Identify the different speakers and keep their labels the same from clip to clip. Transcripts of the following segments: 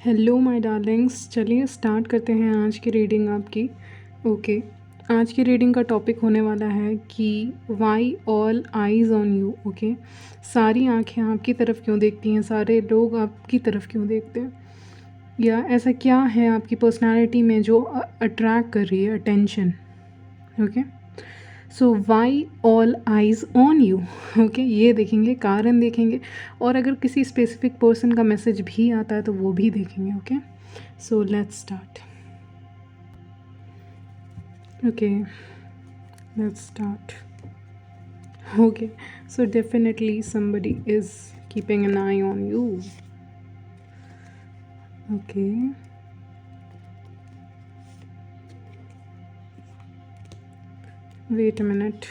Speaker 1: Hello my Darling's, चलिए start करते हैं आज की रीडिंग आपकी। ओके, आज की रीडिंग का टॉपिक होने वाला है कि why all eyes on you. Okay, सारी आंखें आपकी तरफ क्यों देखती हैं, सारे लोग आपकी तरफ क्यों देखते हैं, या ऐसा क्या है आपकी पर्सनालिटी में जो अट्रैक्ट कर रही है attention. Okay, so why all eyes on you. Okay, ये देखेंगे, कारण देखेंगे, और अगर किसी स्पेसिफिक पर्सन का मैसेज भी आता है तो वो भी देखेंगे। Okay, so let's start. Okay, let's start. Okay, so definitely somebody is keeping an eye on you. Okay, wait a minute.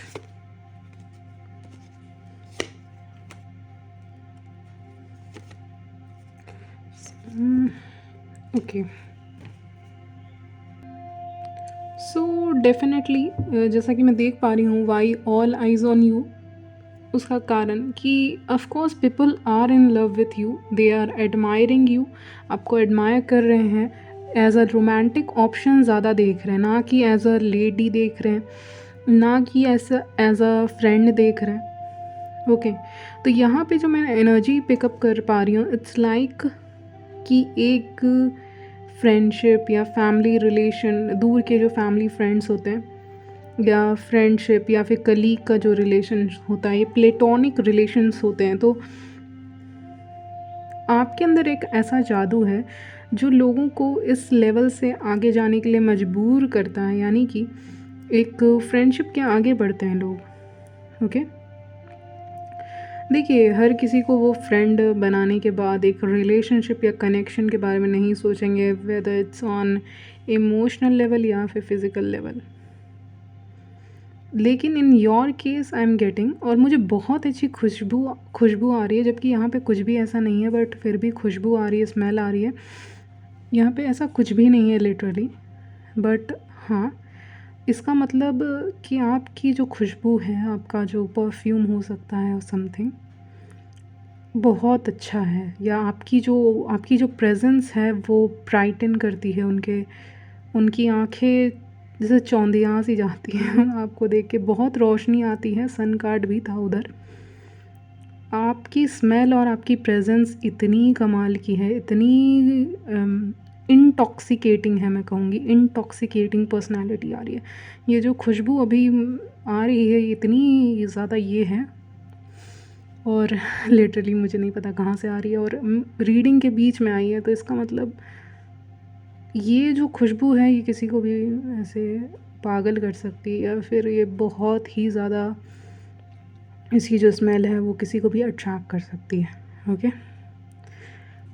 Speaker 1: Okay, so definitely जैसा कि मैं देख पा रही हूँ, why all eyes on you, उसका कारण कि of course people are in love with you, they are admiring you, आपको एडमायर कर रहे हैं, एज अ रोमांटिक ऑप्शन ज़्यादा देख रहे हैं, ना कि एज अ लेडी देख रहे हैं, ना कि एज अ फ्रेंड देख रहे हैं। ओके, तो यहाँ पे जो मैं एनर्जी पिकअप कर पा रही हूँ, इट्स लाइक कि एक फ्रेंडशिप या फैमिली रिलेशन, दूर के जो फैमिली फ्रेंड्स होते हैं, या फ्रेंडशिप या फिर कलीग का जो रिलेशन होता है, ये प्लेटोनिक रिलेशंस होते हैं। तो आपके अंदर एक ऐसा जादू है जो लोगों को इस लेवल से आगे जाने के लिए मजबूर करता है, यानी कि एक फ्रेंडशिप के आगे बढ़ते हैं लोग। ओके, देखिए, हर किसी को वो फ्रेंड बनाने के बाद एक रिलेशनशिप या कनेक्शन के बारे में नहीं सोचेंगे, whether it's on emotional level या फिर फिज़िकल लेवल। लेकिन in your case I am getting, और मुझे बहुत अच्छी खुशबू आ रही है, जबकि यहाँ पे कुछ भी ऐसा नहीं है, बट फिर भी खुशबू आ रही है, स्मेल आ रही है। यहाँ पे ऐसा कुछ भी नहीं है लिटरली, बट हाँ, इसका मतलब कि आपकी जो खुशबू है, आपका जो परफ्यूम हो सकता है समथिंग, बहुत अच्छा है, या आपकी जो प्रेजेंस है वो ब्राइटन करती है उनकी आंखें जैसे चौंधिया सी जाती हैं आपको देख के, बहुत रोशनी आती है, सन कार्ड भी था उधर। आपकी स्मेल और आपकी प्रेजेंस इतनी कमाल की है, इतनी इंटॉक्सिकेटिंग है, मैं कहूँगी इंटॉक्सिकेटिंग पर्सनालिटी आ रही है। ये जो खुशबू अभी आ रही है, इतनी ज़्यादा ये है, और लिटरली मुझे नहीं पता कहाँ से आ रही है, और रीडिंग के बीच में आई है, तो इसका मतलब ये जो खुशबू है ये किसी को भी ऐसे पागल कर सकती है, या फिर ये बहुत ही ज़्यादा, इसकी जो स्मेल है वो किसी को भी अट्रैक्ट कर सकती है। ओके,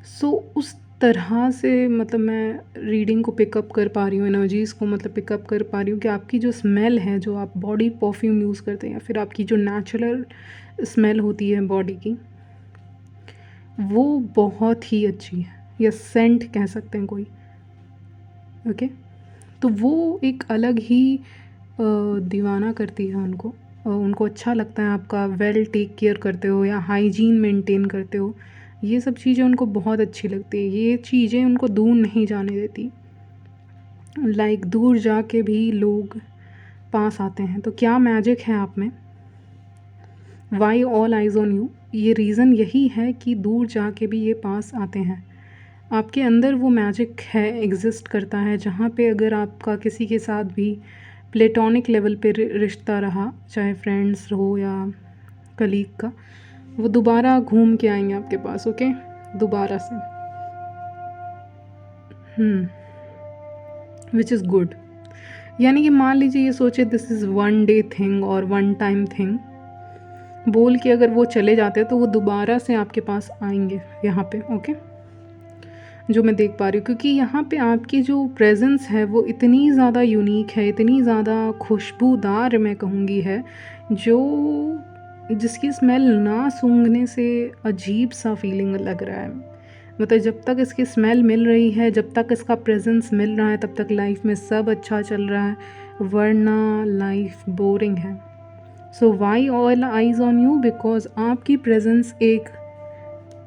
Speaker 1: सो उस तरह से मतलब मैं रीडिंग को पिकअप कर पा रही हूँ, एनर्जीज़ को मतलब पिकअप कर पा रही हूँ कि आपकी जो स्मेल है, जो आप बॉडी परफ्यूम यूज़ करते हैं, या फिर आपकी जो नेचुरल स्मेल होती है बॉडी की, वो बहुत ही अच्छी है, या सेंट कह सकते हैं कोई। ओके, तो वो एक अलग ही दीवाना करती है उनको, उनको अच्छा लगता है आपका वेल टेक केयर करते हो या हाइजीन मेंटेन करते हो, ये सब चीज़ें उनको बहुत अच्छी लगती है, ये चीज़ें उनको दूर नहीं जाने देती, लाइक दूर जाके भी लोग पास आते हैं। तो क्या मैजिक है आप में, Y all eyes on you, ये रीज़न यही है कि दूर जाके भी ये पास आते हैं, आपके अंदर वो मैजिक है, एग्जिस्ट करता है, जहाँ पे अगर आपका किसी के साथ भी प्लेटोनिक लेवल पे रिश्ता रहा, चाहे फ्रेंड्स हो या कलीग का, वो दोबारा घूम के आएंगे आपके पास। ओके, दोबारा से, विच इज़ गुड। यानी कि मान लीजिए, ये सोचे this is one day thing और वन टाइम थिंग बोल के अगर वो चले जाते हैं, तो वो दोबारा से आपके पास आएंगे यहाँ पे। ओके, जो मैं देख पा रही हूँ, क्योंकि यहाँ पे आपकी जो प्रेजेंस है वो इतनी ज़्यादा यूनिक है, इतनी ज़्यादा खुशबूदार मैं कहूँगी है, जो जिसकी स्मेल ना सूंघने से अजीब सा फीलिंग लग रहा है। मतलब जब तक इसकी स्मेल मिल रही है, जब तक इसका प्रेजेंस मिल रहा है, तब तक लाइफ में सब अच्छा चल रहा है, वरना लाइफ बोरिंग है। So why all eyes on you, because आपकी प्रेजेंस एक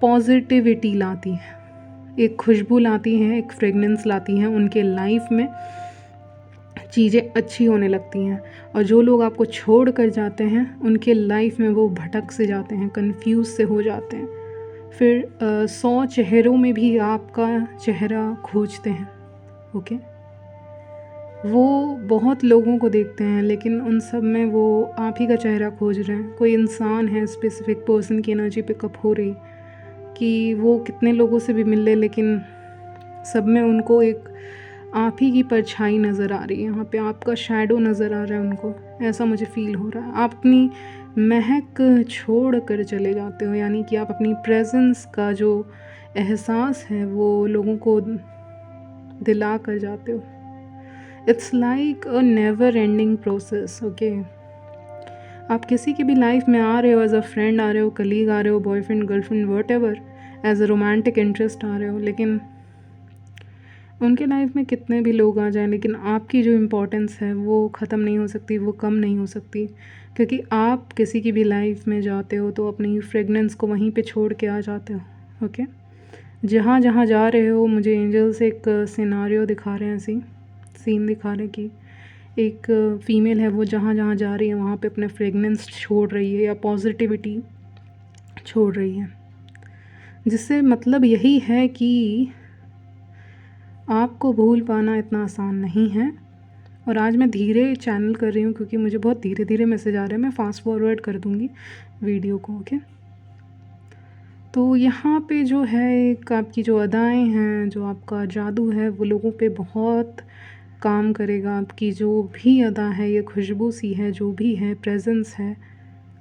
Speaker 1: पॉजिटिविटी लाती है, एक खुशबू लाती हैं, एक फ्रेगनेंस लाती हैं, उनके लाइफ में चीज़ें अच्छी होने लगती हैं। और जो लोग आपको छोड़ कर जाते हैं उनके लाइफ में वो भटक से जाते हैं, कंफ्यूज से हो जाते हैं, फिर 100 चेहरों में भी आपका चेहरा खोजते हैं। ओके, वो बहुत लोगों को देखते हैं लेकिन उन सब में वो आप ही का चेहरा खोज रहे हैं। कोई इंसान है, स्पेसिफिक पर्सन की एनर्जी पिकअप हो रही कि वो कितने लोगों से भी मिल ले लेकिन सब में उनको एक आप ही की परछाई नज़र आ रही है, यहाँ पे आपका शैडो नज़र आ रहा है उनको, ऐसा मुझे फ़ील हो रहा है। आप अपनी महक छोड़ कर चले जाते हो, यानी कि आप अपनी प्रेजेंस का जो एहसास है वो लोगों को दिला कर जाते हो। It's like a never ending process. Okay, आप किसी की भी लाइफ में आ रहे हो, एज अ फ्रेंड आ रहे हो, कलीग आ रहे हो, boyfriend girlfriend whatever, as a romantic interest आ रहे हो, लेकिन उनके लाइफ में कितने भी लोग आ जाएं लेकिन आपकी जो इम्पोर्टेंस है वो ख़त्म नहीं हो सकती, वो कम नहीं हो सकती, क्योंकि आप किसी की भी लाइफ में जाते हो तो अपनी फ्रेगनेंस को वहीं पे छोड़ के आ जाते हो। ओके, जहाँ जहाँ जा रहे हो मुझे एंजल्स एक सिनारियो दिखा रहे हैं, ऐसी सीन दिखा रहे हैं कि एक फ़ीमेल है, वो जहाँ जहाँ जा रही है वहाँ पे अपने फ्रेगनेंस छोड़ रही है या पॉजिटिविटी छोड़ रही है, जिससे मतलब यही है कि आपको भूल पाना इतना आसान नहीं है। और आज मैं धीरे चैनल कर रही हूँ क्योंकि मुझे बहुत धीरे धीरे मैसेज आ रहे हैं, मैं फ़ास्ट फॉरवर्ड कर दूँगी वीडियो को। ओके, तो यहाँ पे जो है एक आपकी जो अदाएँ हैं, जो आपका जादू है वो लोगों पे बहुत काम करेगा। आपकी जो भी अदा है, ये खुशबू सी है, जो भी है, प्रेजेंस है,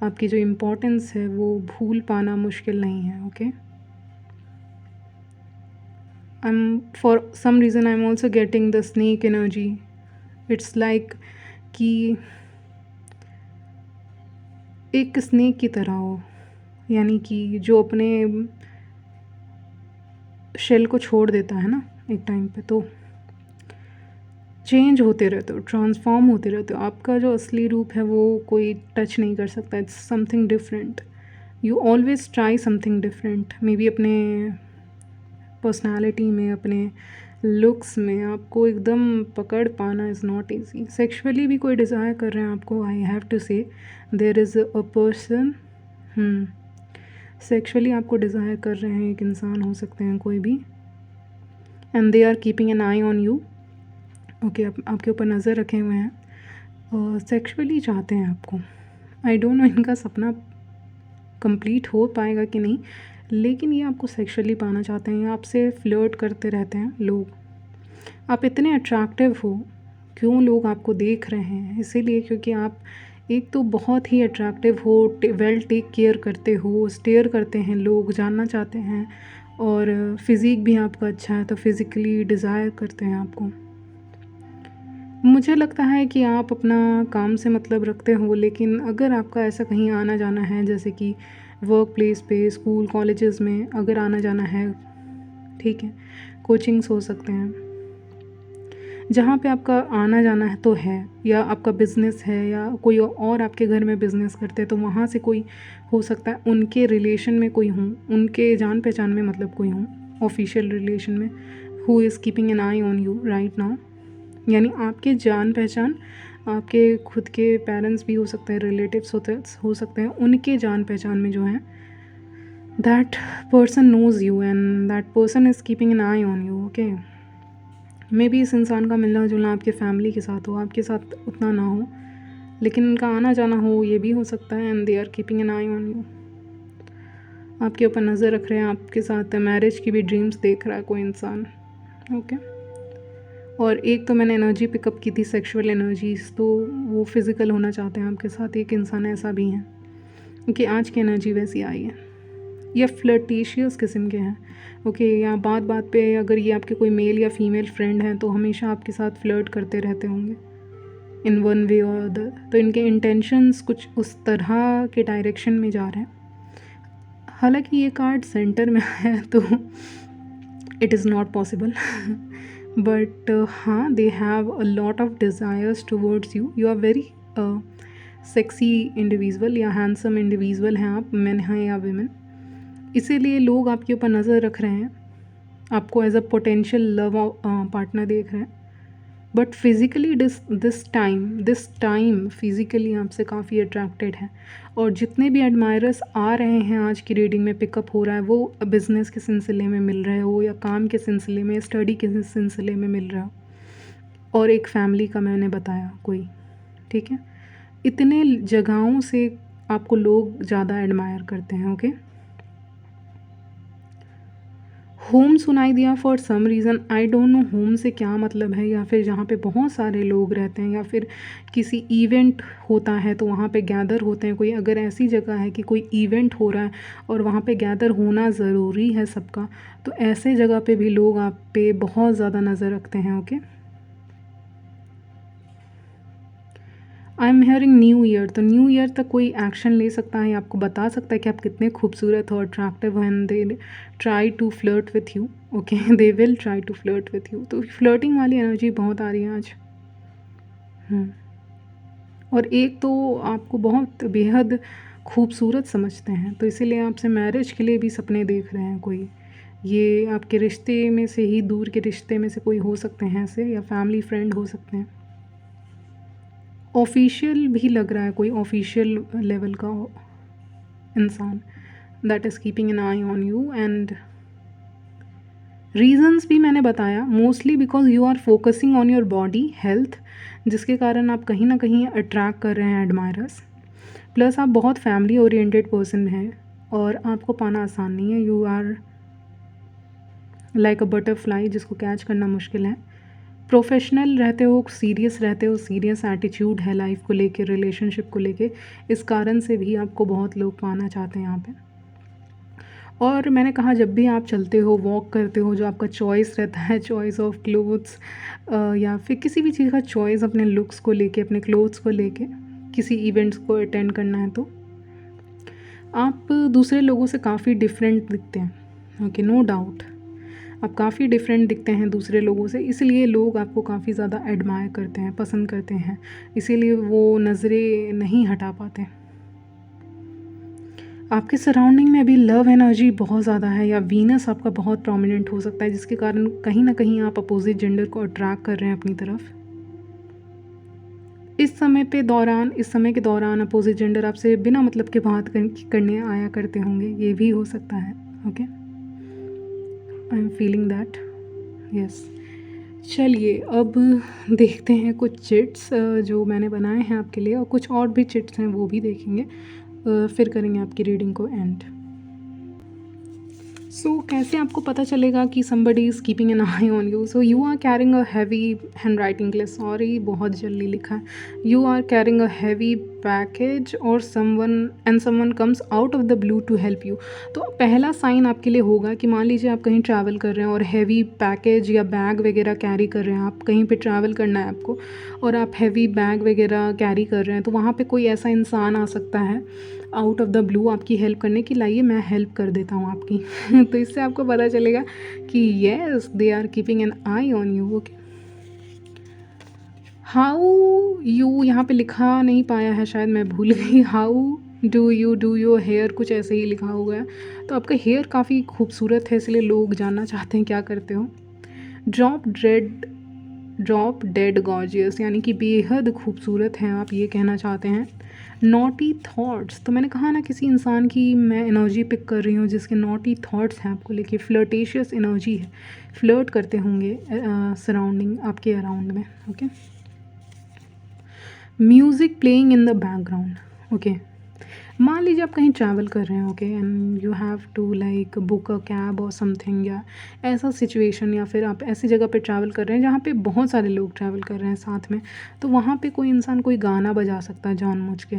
Speaker 1: आपकी जो इम्पोर्टेंस है वो भूल पाना मुश्किल नहीं है। Okay, for some reason I'm also getting the snake energy. It's like कि एक स्नेक की तरह हो, यानी कि जो अपने शेल को छोड़ देता है ना एक टाइम पे, तो चेंज होते रहते हो, ट्रांसफॉर्म होते रहते हो। आपका जो असली रूप है वो कोई टच नहीं कर सकता। It's something different. You always try something different. May be अपने पर्सनालिटी में, अपने लुक्स में आपको एकदम पकड़ पाना इज़ नॉट ईजी। सेक्सुअली भी कोई डिज़ायर कर रहे हैं आपको, I have to say there is a person, sexually आपको डिज़ायर कर रहे हैं, एक इंसान हो सकते हैं कोई भी, and they are keeping an eye on you. Okay, आपके ऊपर नज़र रखे हुए हैं और सेक्सुअली चाहते हैं आपको। आई डोंट नो इनका सपना कंप्लीट हो पाएगा कि नहीं, लेकिन ये आपको सेक्सुअली पाना चाहते हैं, आपसे फ्लर्ट करते रहते हैं लोग। आप इतने अट्रैक्टिव हो, क्यों लोग आपको देख रहे हैं? इसीलिए क्योंकि आप एक तो बहुत ही अट्रैक्टिव हो, वेल टेक केयर करते हो, स्टेयर करते हैं लोग, जानना चाहते हैं, और फिज़िक भी आपका अच्छा है तो फिज़िकली डिज़ायर करते हैं आपको। मुझे लगता है कि आप अपना काम से मतलब रखते हो, लेकिन अगर आपका ऐसा कहीं आना जाना है, जैसे कि वर्क प्लेस पे, स्कूल कॉलेजेस में अगर आना जाना है, ठीक है, कोचिंग्स हो सकते हैं, जहाँ पे आपका आना जाना है तो है, या आपका बिज़नेस है या कोई और आपके घर में बिज़नेस करते हैं तो वहाँ से कोई हो सकता है, उनके रिलेशन में कोई हूँ, उनके जान पहचान में मतलब कोई हूँ, ऑफिशियल रिलेशन में, who is keeping an eye on you right now. यानी आपके जान पहचान, आपके खुद के पेरेंट्स भी हो सकते हैं, रिलेटिव्स हो सकते हैं, उनके जान पहचान में जो है, that person knows you and that person is keeping an eye on you. Okay, maybe इस इंसान का मिलना जुलना आपके फैमिली के साथ हो, आपके साथ उतना ना हो, लेकिन उनका आना जाना हो, ये भी हो सकता है, and they are keeping an eye on you. आपके ऊपर नज़र रख रहे हैं, आपके साथ मैरिज की भी ड्रीम्स देख रहा है कोई इंसान। ओके, और एक तो मैंने एनर्जी पिकअप की थी, सेक्सुअल एनर्जीज, तो वो फिज़िकल होना चाहते हैं आपके साथ। एक इंसान ऐसा भी है क्योंकि आज की एनर्जी वैसी आई है, या फ्लर्टिशियस किस्म के हैं। ओके, या बात बात पे अगर ये आपके कोई मेल या फीमेल फ्रेंड हैं तो हमेशा आपके साथ फ्लर्ट करते रहते होंगे इन वन वे और अदर, तो इनके इंटेंशंस कुछ उस तरह के डायरेक्शन में जा रहे हैं। हालांकि ये कार्ड सेंटर में है तो it is not possible, but हाँ, they have a lot of desires towards you. You are very sexy individual या हैंडसम इंडिविजुअल हैं आप, मैन हैं या वीमेन, इसीलिए लोग आपके ऊपर नज़र रख रहे हैं। आपको as a potential love partner देख रहे हैं, but physically this time physically आपसे काफ़ी अट्रैक्टेड है। और जितने भी एडमायरर्स आ रहे हैं आज की रीडिंग में पिकअप हो रहा है, वो बिज़नेस के सिलसिले में मिल रहे हो, या काम के सिलसिले में, स्टडी के सिलसिले में मिल रहा हो, और एक फैमिली का मैंने बताया कोई, ठीक है। इतने जगहों से आपको लोग ज़्यादा एडमायर करते हैं, ओके। होम सुनाई दिया for some reason, I don't know home से क्या मतलब है, या फिर जहाँ पे बहुत सारे लोग रहते हैं, या फिर किसी इवेंट होता है तो वहाँ पे गैदर होते हैं कोई। अगर ऐसी जगह है कि कोई इवेंट हो रहा है और वहाँ पे गैदर होना ज़रूरी है सबका, तो ऐसे जगह पे भी लोग आप पे बहुत ज़्यादा नज़र रखते हैं, okay. I am hearing new year, तो न्यू ईयर तक कोई एक्शन ले सकता है, आपको बता सकता है कि आप कितने खूबसूरत हो, अट्रैक्टिव हैं। They try to flirt with you, okay, they will try to flirt with you. तो फ्लर्टिंग वाली एनर्जी बहुत आ रही है आज। और एक तो आपको बहुत बेहद खूबसूरत समझते हैं, तो इसीलिए आपसे मैरिज के लिए भी सपने देख रहे हैं कोई। ये आपके रिश्ते में से ही, दूर के रिश्ते में से कोई हो सकते हैं ऐसे, या फैमिली फ्रेंड हो सकते हैं। ऑफिशियल भी लग रहा है, कोई ऑफिशियल लेवल का इंसान that is keeping an eye on you. And reasons भी मैंने बताया, mostly because you are focusing on your body health, जिसके कारण आप कहीं ना कहीं अट्रैक्ट कर रहे हैं एडमायरर्स। प्लस आप बहुत फैमिली ओरिएंटेड पर्सन हैं और आपको पाना आसान नहीं है। You are like a butterfly, जिसको कैच करना मुश्किल है। प्रोफेशनल रहते हो, सीरियस रहते हो, सीरियस एटीट्यूड है लाइफ को लेके, रिलेशनशिप को लेके, इस कारण से भी आपको बहुत लोग पाना चाहते हैं यहाँ पे। और मैंने कहा जब भी आप चलते हो, वॉक करते हो, जो आपका चॉइस रहता है, चॉइस ऑफ क्लोथ्स, या फिर किसी भी चीज़ का चॉइस अपने लुक्स को लेके, अपने क्लोथ्स को लेके, किसी इवेंट्स को अटेंड करना है, तो आप दूसरे लोगों से काफ़ी डिफरेंट दिखते हैं, ओके, नो डाउट। आप काफ़ी डिफरेंट दिखते हैं दूसरे लोगों से, इसलिए लोग आपको काफ़ी ज़्यादा एडमायर करते हैं, पसंद करते हैं, इसीलिए वो नज़रें नहीं हटा पाते। आपके सराउंडिंग में अभी लव एनर्जी बहुत ज़्यादा है, या वीनस आपका बहुत प्रोमिनेंट हो सकता है, जिसके कारण कहीं ना कहीं आप अपोजिट जेंडर को अट्रैक्ट कर रहे हैं अपनी तरफ। इस समय के दौरान अपोजिट जेंडर आपसे बिना मतलब के बात करने आया करते होंगे, ये भी हो सकता है, okay. I am feeling that, yes. चलिए अब देखते हैं कुछ चिट्स जो मैंने बनाए हैं आपके लिए, और कुछ और भी चिट्स हैं वो भी देखेंगे, फिर करेंगे आपकी रीडिंग को एंड। सो कैसे आपको पता चलेगा कि somebody is keeping an eye on you? So you are carrying a heavy handwriting के लिए सॉरी, बहुत जल्दी लिखा है। You are carrying a heavy package or someone comes out of the blue to help you। तो पहला sign आपके लिए होगा कि मान लीजिए आप कहीं ट्रैवल कर रहे हैं और हैवी पैकेज या बैग वगैरह कैरी कर रहे हैं, आप कहीं पे ट्रैवल करना है आपको, और आप हैवी बैग वगैरह कैरी कर रहे हैं, तो वहाँ पे कोई ऐसा इंसान आ सकता है आउट ऑफ द ब्लू आपकी हेल्प करने की, लाइए मैं हेल्प कर देता हूँ आपकी। तो इससे आपको पता चलेगा कि yes they are keeping an eye on you, okay. How you यहाँ पे लिखा नहीं पाया है, शायद मैं भूल गई। How do you do your hair, कुछ ऐसे ही लिखा हुआ है। तो आपका हेयर काफ़ी खूबसूरत है, इसलिए लोग जानना चाहते हैं क्या करते हो। ड्रॉप डेड गॉर्जियस, यानी कि बेहद खूबसूरत हैं आप, ये कहना चाहते हैं। नॉटी थॉट्स, तो मैंने कहा ना किसी इंसान की मैं एनर्जी पिक कर रही हूँ जिसके नॉटी थॉट्स हैं आपको लेके, फ्लर्टेशियस एनर्जी है, फ्लर्ट करते होंगे सराउंडिंग आपके अराउंड में, okay. Music playing in the background, okay. मान लीजिए आप कहीं ट्रैवल कर रहे हैं, okay, and you have to like book a cab or something, या ऐसा सिचुएशन, या फिर आप ऐसी जगह पे ट्रैवल कर रहे हैं जहाँ पे बहुत सारे लोग ट्रैवल कर रहे हैं साथ में, तो वहाँ पे कोई इंसान कोई गाना बजा सकता है जानबूझ के,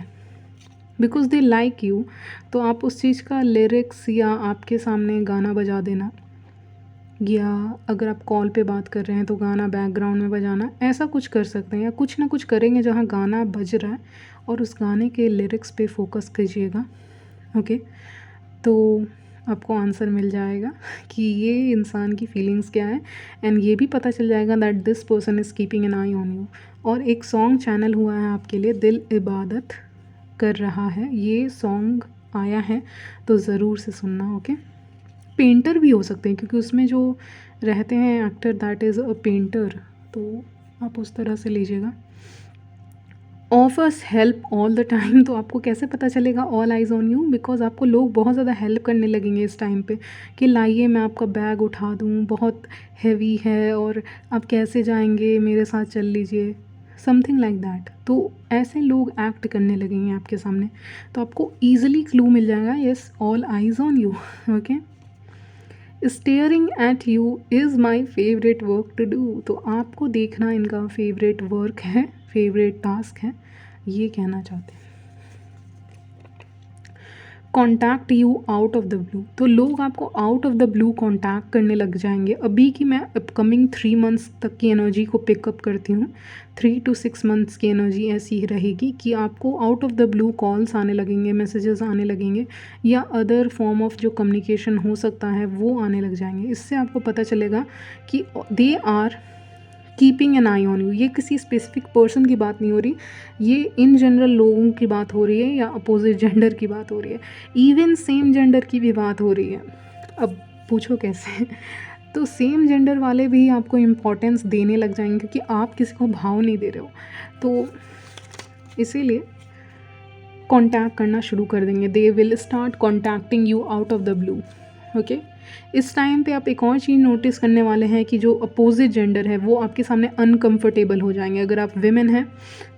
Speaker 1: बिकॉज दे लाइक यू। तो आप उस चीज़ का लिरिक्स या आपके सामने गाना बजा देना, या अगर आप कॉल पे बात कर रहे हैं तो गाना बैकग्राउंड में बजाना, ऐसा कुछ कर सकते हैं, या कुछ ना कुछ करेंगे जहाँ गाना बज रहा है और उस गाने के लिरिक्स पे फोकस कीजिएगा, ओके। तो आपको आंसर मिल जाएगा कि ये इंसान की फीलिंग्स क्या है, एंड ये भी पता चल जाएगा that this person is keeping an eye on you. और एक सॉन्ग चैनल हुआ है आपके लिए, दिल इबादत कर रहा है, ये सॉन्ग आया है, तो ज़रूर से सुनना, ओके। पेंटर भी हो सकते हैं, क्योंकि उसमें जो रहते हैं actor that is a painter, तो आप उस तरह से लीजिएगा। Offers help all the time, तो आपको कैसे पता चलेगा all eyes on you? Because आपको लोग बहुत ज़्यादा हेल्प करने लगेंगे इस टाइम पे, कि लाइए मैं आपका बैग उठा दूँ, बहुत हैवी है और आप कैसे जाएंगे, मेरे साथ चल लीजिए, समथिंग लाइक दैट। तो ऐसे लोग एक्ट करने लगेंगे आपके सामने, तो आपको ईजिली क्लू मिल जाएगा, yes all eyes on you. Okay, staring at you is my favourite work to do, तो आपको देखना इनका फेवरेट वर्क है, फेवरेट टास्क है, ये कहना चाहते हैं। Contact you out of the blue, तो लोग आपको out of the blue contact करने लग जाएंगे। अभी की मैं अपकमिंग 3 मंथ्स तक की एनर्जी को पिकअप करती हूँ, 3 to 6 मंथ्स की एनर्जी ऐसी ही रहेगी कि आपको out of the blue calls आने लगेंगे, मैसेजेस आने लगेंगे, या अदर फॉर्म ऑफ जो कम्युनिकेशन हो सकता है वो आने लग जाएंगे। इससे आपको पता चलेगा कि they are keeping an eye on you. ये किसी स्पेसिफिक पर्सन की बात नहीं हो रही, ये इन जनरल लोगों की बात हो रही है, या अपोजिट जेंडर की बात हो रही है, इवन सेम जेंडर की भी बात हो रही है। अब पूछो कैसे? तो सेम जेंडर वाले भी आपको इम्पोर्टेंस देने लग जाएंगे, क्योंकि आप किसी को भाव नहीं दे रहे हो, तो इसीलिए कॉन्टैक्ट करना शुरू कर देंगे। They will start contacting you out of the blue. Okay, इस टाइम पे आप एक और चीज़ नोटिस करने वाले हैं कि जो अपोजिट जेंडर है वो आपके सामने अनकंफर्टेबल हो जाएंगे। अगर आप विमेन हैं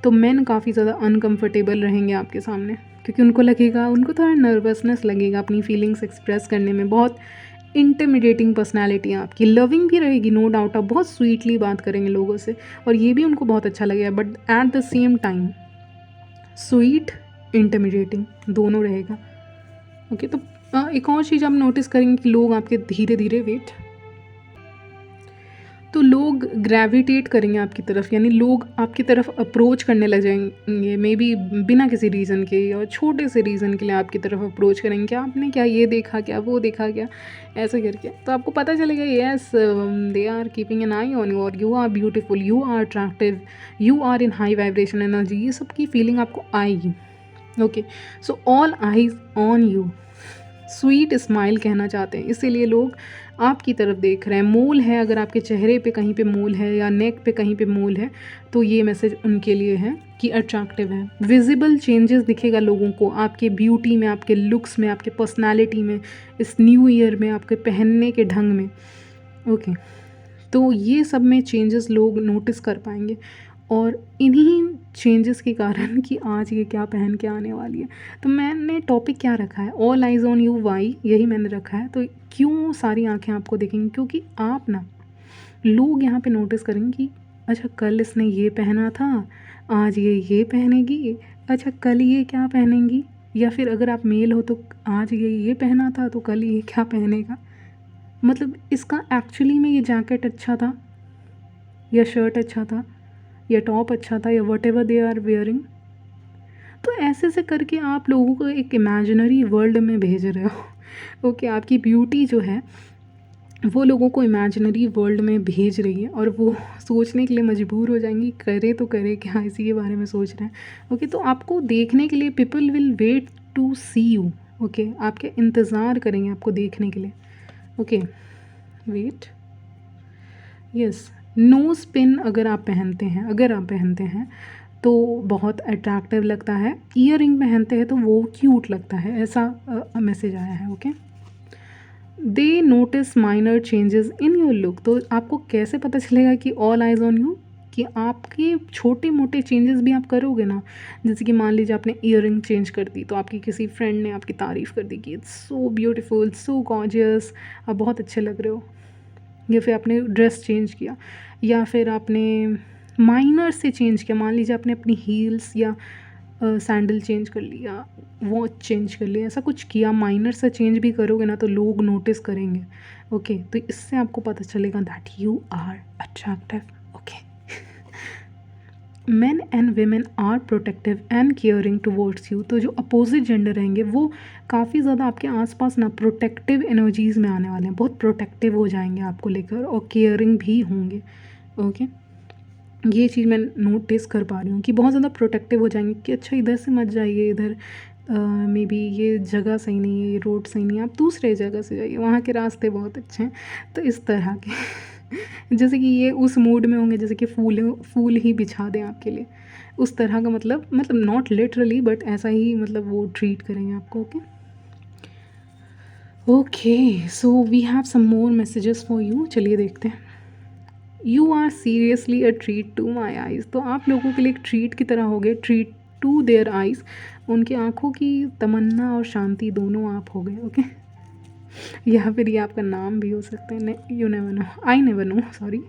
Speaker 1: तो मेन काफ़ी ज़्यादा अनकंफर्टेबल रहेंगे आपके सामने, क्योंकि उनको लगेगा, उनको थोड़ा नर्वसनेस लगेगा अपनी फीलिंग्स एक्सप्रेस करने में। बहुत इंटिमिडेटिंग पर्सनैलिटी है आपकी, लविंग भी रहेगी नो डाउट, आप बहुत स्वीटली बात करेंगे लोगों से और ये भी उनको बहुत अच्छा लगेगा, but at the same time sweet intimidating दोनों रहेगा। ओके, तो एक और चीज़ आप नोटिस करेंगे कि लोग आपके धीरे धीरे तो लोग ग्रेविटेट करेंगे आपकी तरफ, यानी लोग आपकी तरफ अप्रोच करने लग जाएंगे, मे बी बिना किसी रीज़न के और छोटे से रीज़न के लिए आपकी तरफ अप्रोच करेंगे, क्या आपने क्या ये देखा, क्या वो देखा, क्या ऐसे करके। तो आपको पता चलेगा yes they are keeping an eye on you, और you are beautiful, you are attractive, you are in high vibration energy, ये सब की फीलिंग आपको आएगी। Okay, so all eyes on you, sweet smile कहना चाहते हैं, इसीलिए लोग आपकी तरफ देख रहे हैं। मोल है, अगर आपके चेहरे पे कहीं पे मोल है या नेक पे कहीं पे मोल है, तो ये मैसेज उनके लिए है कि अट्रैक्टिव है। विजिबल चेंजेस दिखेगा लोगों को आपके ब्यूटी में, आपके लुक्स में, आपके पर्सनालिटी में, इस न्यू ईयर में, आपके पहनने के ढंग में। ओके, तो ये सब में चेंजेस लोग नोटिस कर पाएंगे, और इन्हीं चेंजेस के कारण कि आज ये क्या पहन के आने वाली है। तो मैंने टॉपिक क्या रखा है, all eyes on you, why, यही मैंने रखा है। तो क्यों सारी आंखें आपको देखेंगी, क्योंकि आप ना, लोग यहाँ पे नोटिस करेंगे कि अच्छा कल इसने ये पहना था, आज ये पहनेगी, अच्छा कल ये क्या पहनेंगी, या फिर अगर आप मेल हो तो आज ये पहना था तो कल ये क्या पहनेगा। मतलब इसका एक्चुअली में ये जैकेट अच्छा था, या शर्ट अच्छा था, या टॉप अच्छा था, या whatever they are wearing. तो ऐसे से करके आप लोगों को एक इमेजिनरी वर्ल्ड में भेज रहे हो। ओके, आपकी ब्यूटी जो है वो लोगों को इमेजिनरी वर्ल्ड में भेज रही है, और वो सोचने के लिए मजबूर हो जाएंगी, करे तो करे क्या, इसी के बारे में सोच रहे हैं। ओके, तो आपको देखने के लिए people will wait to see you. Okay, आपके इंतज़ार करेंगे आपको देखने के लिए। Okay, wait, yes. Nose pin अगर आप पहनते हैं तो बहुत अट्रैक्टिव लगता है, ईयर रिंग पहनते हैं तो वो क्यूट लगता है, ऐसा मैसेज आया है। Okay, they notice minor changes in your look, तो आपको कैसे पता चलेगा कि ऑल आइज ऑन यू, कि आपके छोटे मोटे चेंजेस भी आप करोगे ना, जैसे कि मान लीजिए आपने ईयर रिंग चेंज कर दी, तो आपकी किसी फ्रेंड ने आपकी तारीफ़ कर दी कि it's so beautiful, so gorgeous, आप बहुत अच्छे लग रहे हो, या फिर आपने ड्रेस चेंज किया, या फिर आपने माइनर से चेंज किया, मान लीजिए आपने अपनी हील्स या सैंडल चेंज कर लिया, वॉच चेंज कर लिया, ऐसा कुछ किया, माइनर सा चेंज भी करोगे ना तो लोग नोटिस करेंगे। ओके, तो इससे आपको पता चलेगा that you are attractive. Okay, men and women are protective and caring towards you, तो जो अपोजिट जेंडर रहेंगे वो काफ़ी ज़्यादा आपके आसपास ना प्रोटेक्टिव एनर्जीज़ में आने वाले हैं, बहुत प्रोटेक्टिव हो जाएंगे आपको लेकर, और केयरिंग भी होंगे। ओके, ये चीज़ मैं नोटिस कर पा रही हूँ कि बहुत ज़्यादा प्रोटेक्टिव हो जाएंगे कि अच्छा इधर से मत जाइए, इधर मे बी ये जगह सही नहीं है, ये रोड सही नहीं है, आप दूसरे जगह से जाइए, वहाँ के रास्ते बहुत अच्छे हैं। तो इस तरह के जैसे कि ये उस मूड में होंगे जैसे कि फूल फूल ही बिछा दें आपके लिए, उस तरह का मतलब नॉट लिटरली बट ऐसा ही मतलब वो ट्रीट करेंगे आपको। Okay okay, so we have some more messages for you, चलिए देखते हैं। You are seriously a treat to my eyes, तो आप लोगों के लिए एक ट्रीट की तरह हो गए, ट्रीट टू देयर आइज़, उनकी आँखों की तमन्ना और शांति दोनों आप हो गए। ओके या फिर ये आपका नाम भी हो सकता है, you never know, I never know, sorry.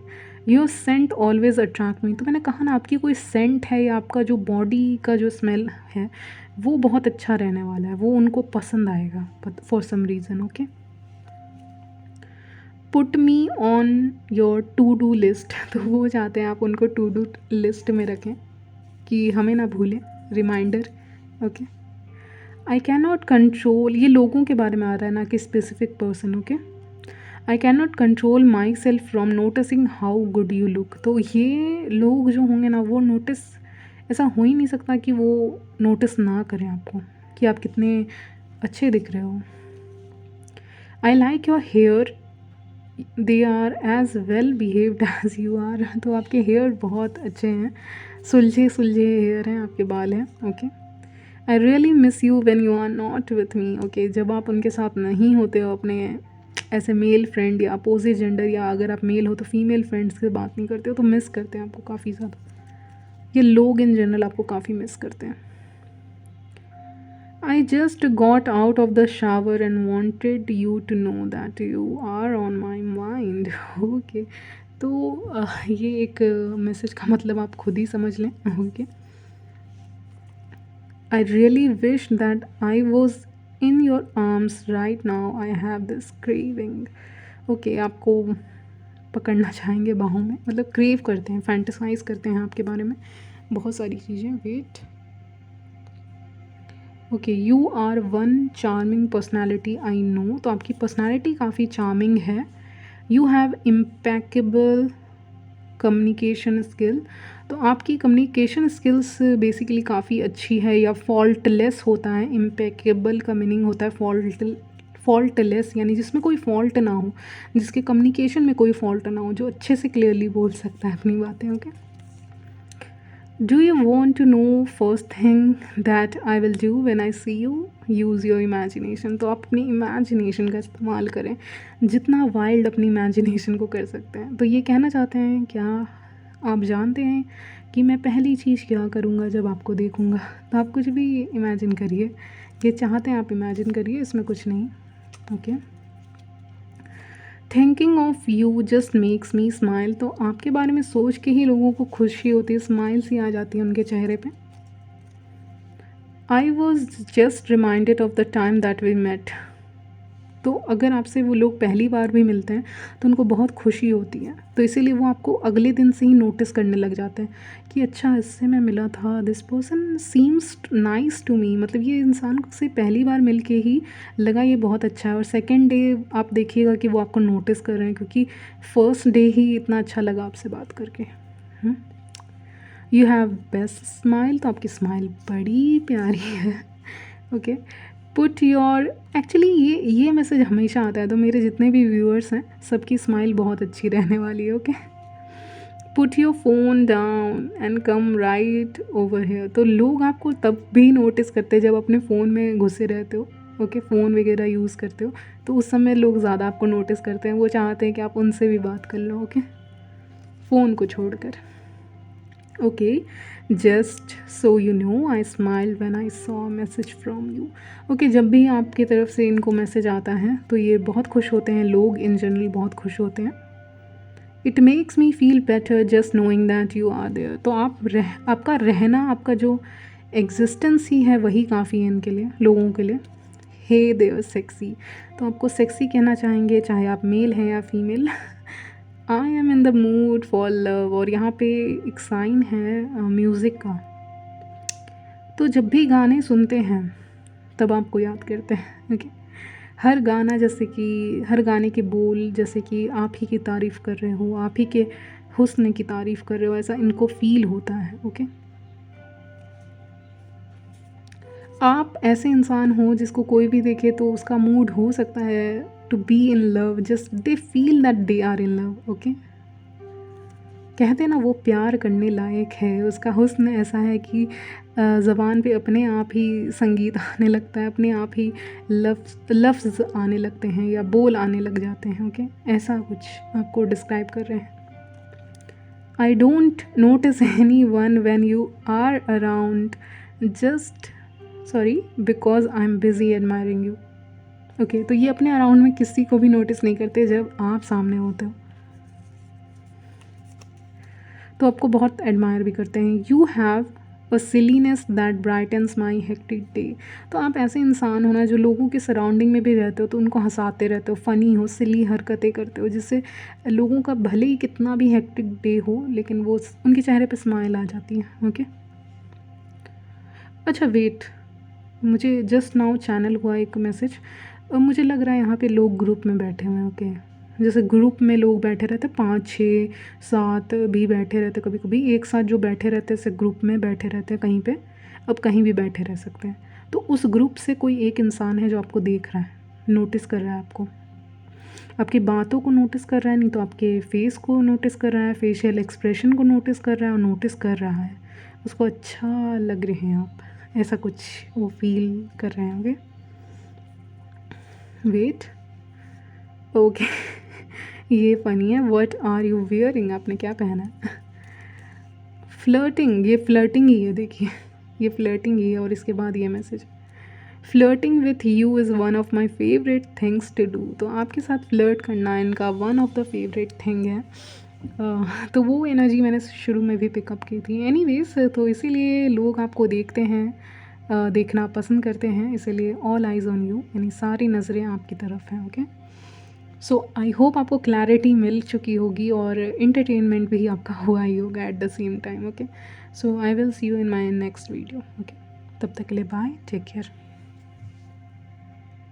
Speaker 1: Your scent always attract me, तो मैंने कहा ना आपकी कोई सेंट है या आपका जो बॉडी का जो स्मेल है वो बहुत अच्छा रहने वाला है, वो उनको पसंद आएगा for some reason. Okay put me on your to do list, तो वो चाहते हैं आप उनको टू डू लिस्ट में रखें कि हमें ना भूलें, reminder. Okay I can not control, ये लोगों के बारे में आ रहा है ना कि specific person. Okay I can not control my self from noticing how good you look, तो ये लोग जो होंगे ना वो नोटिस, ऐसा हो ही नहीं सकता कि वो नोटिस ना करें आपको कि आप कितने अच्छे दिख रहे हो। I like your hair, they are as well behaved as you are, तो आपके हेयर बहुत अच्छे हैं, सुलझे सुलझे हेयर हैं, आपके बाल हैं। Okay I really miss you when you are not with me, okay जब आप उनके साथ नहीं होते हो, अपने ऐसे मेल फ्रेंड या अपोजिट जेंडर, या अगर आप मेल हो तो फीमेल फ्रेंड्स से बात नहीं करते हो, तो मिस करते हैं आपको काफ़ी ज़्यादा, ये लोग इन जनरल आपको काफ़ी मिस करते हैं। I just got out of the shower and wanted you to know that you are on my mind. Okay तो ये एक मैसेज का मतलब आप खुद ही समझ लें। Okay I really wish that I was in your arms right now, I have this craving. Okay आपको पकड़ना चाहेंगे बाहों में, मतलब क्रेव करते हैं, फैंटेसाइज करते हैं आपके बारे में बहुत सारी चीज़ें। Wait okay you are one charming personality I know, तो आपकी पर्सनैलिटी काफ़ी चार्मिंग है। You have impeccable communication skill, तो आपकी कम्युनिकेशन स्किल्स बेसिकली काफ़ी अच्छी है, या फॉल्टलेस होता है, इम्पेकेबल का मीनिंग होता है फॉल्टलेस, यानी जिसमें कोई फॉल्ट ना हो, जिसके कम्युनिकेशन में कोई फॉल्ट ना हो, जो अच्छे से क्लियरली बोल सकता है अपनी बातें। Okay do you want to know first thing that I will do when I see you, use your imagination, तो आप अपनी इमेजिनेशन का इस्तेमाल करें, जितना वाइल्ड अपनी इमेजिनेशन को कर सकते हैं। तो ये कहना चाहते हैं क्या आप जानते हैं कि मैं पहली चीज़ क्या करूँगा जब आपको देखूँगा, तो आप कुछ भी इमेजिन करिए, ये चाहते हैं आप इमेजिन करिए, इसमें कुछ नहीं। Okay thinking of you just makes me smile, तो आपके बारे में सोच के ही लोगों को खुशी होती है, स्माइल सी आ जाती है उनके चेहरे पे। I was just reminded of the time that we met, तो अगर आपसे वो लोग पहली बार भी मिलते हैं तो उनको बहुत खुशी होती है, तो इसीलिए वो आपको अगले दिन से ही नोटिस करने लग जाते हैं कि अच्छा इससे मैं मिला था, this person seems nice to me, मतलब ये इंसान से पहली बार मिल के ही लगा ये बहुत अच्छा है, और सेकेंड डे आप देखिएगा कि वो आपको नोटिस कर रहे हैं, क्योंकि फर्स्ट डे ही इतना अच्छा लगा आपसे बात करके। यू हैव बेस्ट स्माइल, तो आपकी स्माइल बड़ी प्यारी है। ओके पुट योर, एक्चुअली ये मैसेज हमेशा आता है, तो मेरे जितने भी व्यूअर्स हैं सबकी स्माइल बहुत अच्छी रहने वाली है। Okay put your phone down and come right over here, तो लोग आपको तब भी नोटिस करते हैं जब अपने फ़ोन में घुसे रहते हो। ओके फ़ोन वगैरह यूज़ करते हो, तो उस समय लोग ज़्यादा आपको नोटिस करते हैं, वो चाहते हैं कि आप उनसे भी बात कर लो। ओके फ़ोन को छोड़कर। Okay just so you know I smile when I saw message from you, okay जब भी आपकी तरफ से इनको मैसेज आता है तो ये बहुत खुश होते हैं, लोग इन जनरल बहुत खुश होते हैं। It makes me feel better just knowing that you are there, तो आपका रहना, आपका जो एग्जिस्टेंस ही है वही काफ़ी है इनके लिए, लोगों के लिए। हे देयर सेक्सी, तो आपको सेक्सी कहना चाहेंगे चाहे आप मेल हैं या female. I am in the mood for love, और यहाँ पे एक साइन है म्यूज़िक का, तो जब भी गाने सुनते हैं तब आपको याद करते हैं। ओके हर गाना, जैसे कि हर गाने के बोल जैसे कि आप ही की तारीफ़ कर रहे हो, आप ही के हुस्न की तारीफ़ कर रहे हो, ऐसा इनको फील होता है। ओके आप ऐसे इंसान हो जिसको कोई भी देखे तो उसका मूड हो सकता है to be in love, just they feel that they are in love. Okay, कहते हैं ना वो प्यार करने लायक है, उसका हुस्न ऐसा है कि ज़बान पे अपने आप ही संगीत आने लगता है, अपने आप ही लफ्ज़ आने लगते हैं या बोल आने लग जाते हैं। ओके, ऐसा कुछ आपको डिस्क्राइब कर रहे हैं। I don't notice anyone when you are around, just sorry because I am busy admiring you. Okay, तो ये अपने अराउंड में किसी को भी नोटिस नहीं करते जब आप सामने होते हो, तो आपको बहुत एडमायर भी करते हैं। You have a silliness that brightens my hectic day. तो आप ऐसे इंसान हो ना जो लोगों के सराउंडिंग में भी रहते हो तो उनको हंसाते रहते हो, फ़नी हो, सिली हरकतें करते हो, जिससे लोगों का भले ही कितना भी हेक्टिक डे हो लेकिन वो उनके चेहरे पे स्माइल आ जाती है। ओके, अच्छा वेट, मुझे जस्ट नाउ चैनल हुआ एक मैसेज, मुझे लग रहा है यहाँ पे लोग ग्रुप में बैठे हुए हैं। ओके, जैसे ग्रुप में लोग बैठे रहते 5 6 7 भी बैठे रहते, कभी कभी एक साथ जो बैठे रहते हैं, ऐसे ग्रुप में बैठे रहते हैं कहीं पे, अब कहीं भी बैठे रह सकते हैं। तो उस ग्रुप से कोई एक इंसान है जो आपको देख रहा है, नोटिस कर रहा है आपको, आपकी बातों को नोटिस कर रहा है, नहीं तो आपके फेस को नोटिस कर रहा है, फेशियल एक्सप्रेशन को नोटिस कर रहा है, और नोटिस कर रहा है, उसको अच्छा लग रहे हैं आप, ऐसा कुछ वो फील कर रहे होंगे। वेट, ओके ये फ़नी है। व्हाट आर यू वियरिंग, आपने क्या पहना है? फ्लर्टिंग, ये फ्लर्टिंग ही है, देखिए ये फ्लर्टिंग ही है। और इसके बाद ये message, flirting with you is one of my favourite things to do. तो आपके साथ फ्लर्ट करना इनका one of the favourite thing है। तो वो एनर्जी मैंने शुरू में भी पिकअप की थी। एनीवेज, तो इसीलिए लोग आपको देखते हैं, देखना पसंद करते हैं, इसीलिए ऑल आइज़ ऑन यू, यानी सारी नज़रें आपकी तरफ हैं। ओके, सो आई होप आपको क्लैरिटी मिल चुकी होगी और इंटरटेनमेंट भी आपका हुआ ही होगा at the same time. Okay, so I will see you in my next video. Okay, तब तक के लिए बाय, टेक केयर।